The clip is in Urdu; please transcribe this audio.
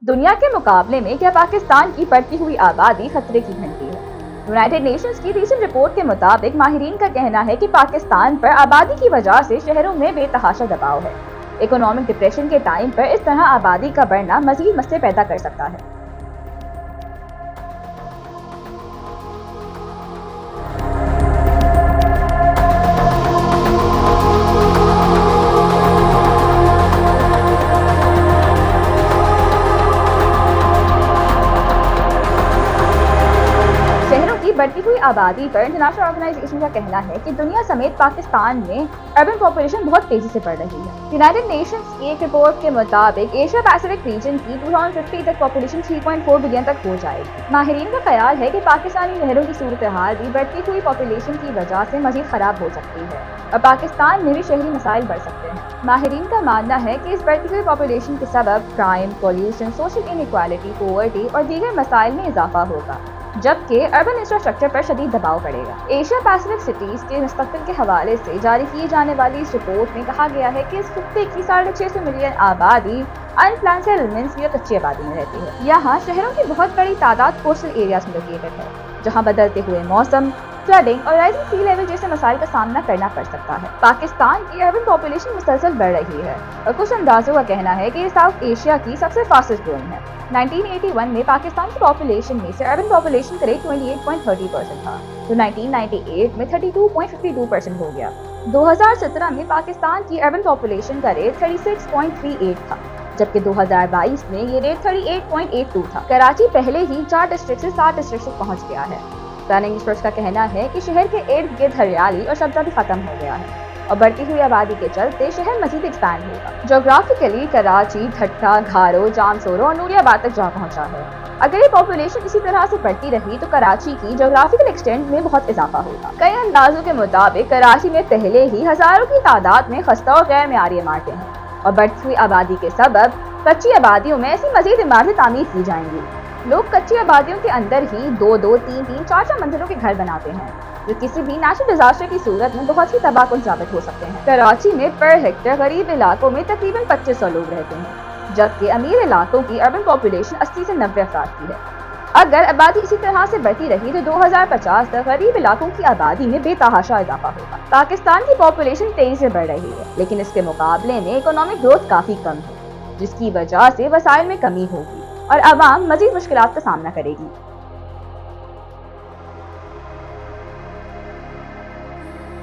دنیا کے مقابلے میں کیا پاکستان کی بڑھتی ہوئی آبادی خطرے کی گھنٹی ہے؟ یونائیٹڈ نیشنز کی ریسنٹ رپورٹ کے مطابق ماہرین کا کہنا ہے کہ پاکستان پر آبادی کی وجہ سے شہروں میں بے تحاشا دباؤ ہے۔ اکنامک ڈپریشن کے ٹائم پر اس طرح آبادی کا بڑھنا مزید مسئلے پیدا کر سکتا ہے۔ بڑھتی ہوئی آبادی پر انٹرنیشنل آرگنائزیشن کا کہنا ہے کہ دنیا سمیت پاکستان میں اربن پاپولیشن بہت تیزی سے بڑھ رہی ہے۔ یونائیٹڈ نیشنز کی ایک رپورٹ کے مطابق ایشیا پیسیفک ریجن کی 2050 تک پاپولیشن 3.4 بلین تک ہو جائے گی۔ ماہرین کا خیال ہے کہ پاکستانی شہروں کی صورتحال بھی بڑھتی ہوئی پاپولیشن کی وجہ سے مزید خراب ہو سکتی ہے اور پاکستان میں بھی شہری مسائل بڑھ سکتے ہیں۔ ماہرین کا ماننا ہے کہ اس بڑھتی ہوئی پاپولیشن کے سبب crime, pollution, social inequality, poverty اور دیگر مسائل میں اضافہ ہوگا، جبکہ اربن انفراسٹرکچر پر شدید دباؤ پڑے گا۔ ایشیا پیسیفک سٹیز کے مستقبل کے حوالے سے جاری کی جانے والی اس رپورٹ میں کہا گیا ہے کہ اس خطے کی 650 ملین آبادی ان پلان سیٹلمنٹس یا کچی آبادی میں رہتی ہے۔ یہاں شہروں کی بہت بڑی تعداد کوسٹل ایریاز میں لوکیٹڈ ہے، جہاں بدلتے ہوئے موسم، فلڈنگ اور رائزنگ سی لیول جیسے مسائل کا سامنا کرنا پڑ سکتا ہے۔ پاکستان کی اربن پاپولیشن مسلسل بڑھ رہی ہے اور کچھ اندازوں کا کہنا ہے کہ یہ ساؤتھ ایشیا کی سب سے فاسٹسٹ گروئنگ ہے۔ 1981 میں پاکستان کی پاپولیشن میں سے اربن پاپولیشن کا ریٹ 28.30% تھا، جو 1998 میں 32.52% ہو گیا۔ 2017 میں پاکستان کی اربن پاپولیشن کا ریٹ 36.38 تھا، جبکہ 2022 میں یہ ریٹ 38.82 تھا۔ کراچی پہلے ہی 4 ڈسٹرکٹ سے 7 ڈسٹرکٹ تک پہنچ گیا ہے۔ پلاننگ ایکسپرٹس کا کہنا ہے کہ شہر کے ارد گرد ہریالی اور سبزہ بھی ختم ہو گیا ہے اور بڑھتی ہوئی آبادی کے چلتے شہر مزید ایکسپینڈ ہوگا۔ جغرافیکلی کراچی گھٹا، گھارو، جامسورو اور نوری آباد تک جا پہنچا ہے۔ اگر یہ پاپولیشن اسی طرح سے بڑھتی رہی تو کراچی کی جغرافیکل ایکسٹینٹ میں بہت اضافہ ہوگا۔ کئی اندازوں کے مطابق کراچی میں پہلے ہی ہزاروں کی تعداد میں خستہ اور غیر معیاری عمارتیں ہیں اور بڑھتی ہوئی آبادی کے سبب کچی آبادیوں میں ایسی مزید عمارتیں تعمیر کی جائیں گی۔ لوگ کچی آبادیوں کے اندر ہی 2-2، 3-3، 4-4 منزلوں کے گھر بناتے ہیں، جو کسی بھی نیچرل ڈیزاسٹر کی صورت میں بہت ہی تباہ کن ثابت ہو سکتے ہیں۔ کراچی میں پر ہیکٹر غریب علاقوں میں تقریباً 2500 لوگ رہتے ہیں، جبکہ امیر علاقوں کی اربن پاپولیشن 80 سے 90 افراد کی ہے۔ اگر آبادی اسی طرح سے بڑھتی رہی تو 2050 تک غریب علاقوں کی آبادی میں بے تحاشا اضافہ ہوگا۔ پاکستان کی پاپولیشن تیزی سے بڑھ رہی ہے، لیکن اس کے مقابلے میں اکنامک گروتھ کافی کم ہے، جس کی وجہ سے وسائل میں کمی ہوگی اور عوام مزید مشکلات کا سامنا کرے گی۔